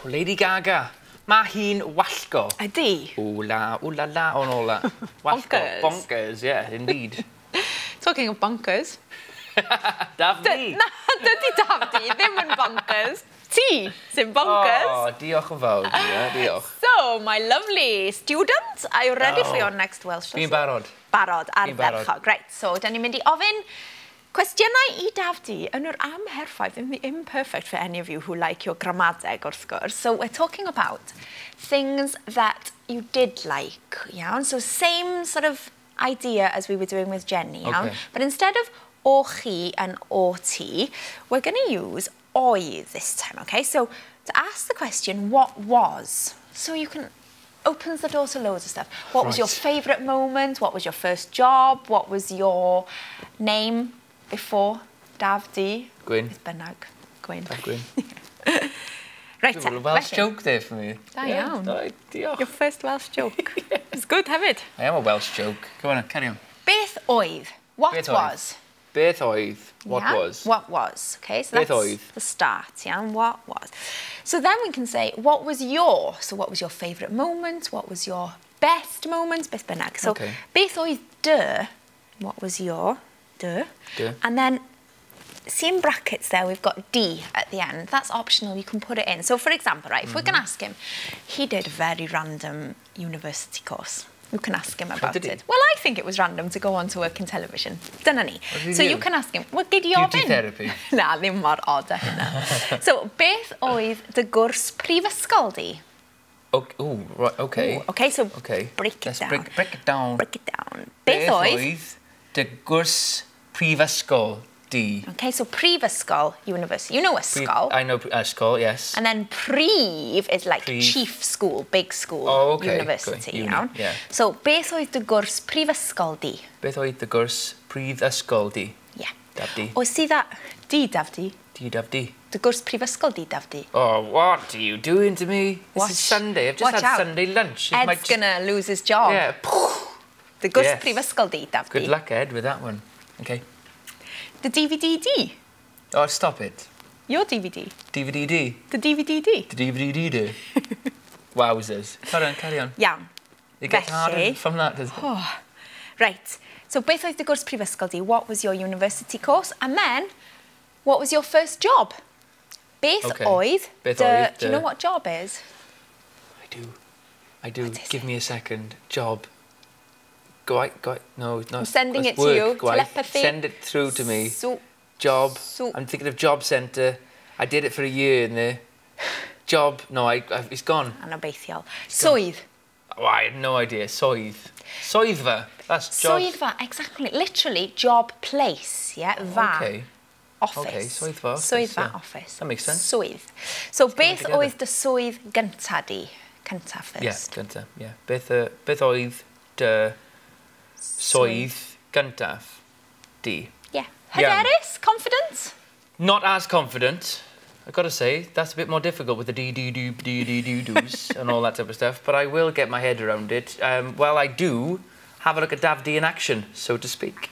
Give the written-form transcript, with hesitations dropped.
Lady Gaga. Mae hi'n wallgo. Ydy. Ooh la, on all that. Bonkers. Bonkers, yeah, indeed. Talking of bonkers. Dafydd. Na, dydy Dafydd ddim yn bonkers. Ti sy'n bonkers. Oh, diolch yn fawr, diolch. So, my lovely student, are you ready for your next Welsh lesson? Fi'n barod. Barod, ardderchog. Right, so, da ni'n mynd i ofyn cwestiynau I Dafydd yn yr amherffaith, imperfect for any of you who like your gramadeg wrth gwrs. So, we're talking about things that you did like, iawn? So, same sort of idea as we were doing with Jenny, iawn? Okay. But instead of o chi and o ti, we're going to use oedd this time, okay? So, to ask the question, what was? So you can opens the door to loads of stuff. What was your favourite moment? What was your first job? What was your name before Dafydd? Gwyn. Bynnag. Gwyn. Gwyn. Right, a Welsh joke there for me. Da iawn. Diolch. Your first Welsh joke. It's good hefyd. I am a Welsh joke. Come on, carry on. Beth oedd? What was? Beth oedd? What was? What was. Okay, so that's the start, yeah? What was. So then we can say, what was your? So what was your favourite moment? What was your best moment? Beth bynnag. So, beth oedd dy? What was your? Dy. And then, see in brackets there, we've got D at the end. That's optional, you can put it in. So for example, right, if we're going to ask him, he did a very random university course. You can ask him about it. Well, I think it was random to go on to work in television. Dyna ni. So you can ask him, well, gyd I ofyn? Duty therapy. Na, ddim mor odd a hynna. So, beth oedd dy gwrs prifysgol di? Oh, right, okay. Okay, so break it down. Break it down. Break it down. Beth oedd dy gwrs prifysgol di? Okay, so prifysgol, university. You know ysgol. I know ysgol, yes. And then prif is like chief school, big school, university, you know? Yeah. So, beth oedd dy gwrs prifysgol di? Beth oedd dy gwrs prifysgol di? Yeah. Dafydd. Oh, see that? Di, Dafydd. Di, Dafydd. Dy gwrs prifysgol di, Dafydd. Oh, what are you doing to me? This is Sunday. I've just had Sunday lunch. Ed's gonna lose his job. Yeah. Dy gwrs prifysgol di, Dafydd. Good luck, Ed, with that one. Okay. The DVD-D. Oh, stop it. Your DVD. DVD-D. The DVD-D. The DVD-D. Wowzers. Carry on. Iawn. It gets harder from that, doesn't it? Oh. Right. So, beth oedd dy gwrs prifysgol di? What was your university course? And then, what was your first job? Beth oedd... Do you know what job is? I do. Give me a second. Job. Go on. No. I'm sending it to you. Telepathy. Send it through to me. Job. I'm thinking of job centre. I did it for a year in there. Job. No, it's gone. Anobeithiol. Swydd. Oh, I had no idea. Swydd. Swyddfa. That's job. Swyddfa, exactly. Literally, job place. Yeah. Va. Office. Okay, swyddfa office. Swyddfa office. That makes sense. Swydd. So, beth oedd dy swydd gynta di? Cynta first. Yeah, gynta. Yeah. Beth oedd dy swydd gyntaf di? Yeah. Hyderus? Confident? Not as confident. I've got to say, that's a bit more difficult with the do-do-do-do-do-do's and all that type of stuff, but I will get my head around it. Well, I do have a look at Dafydd in action, so to speak.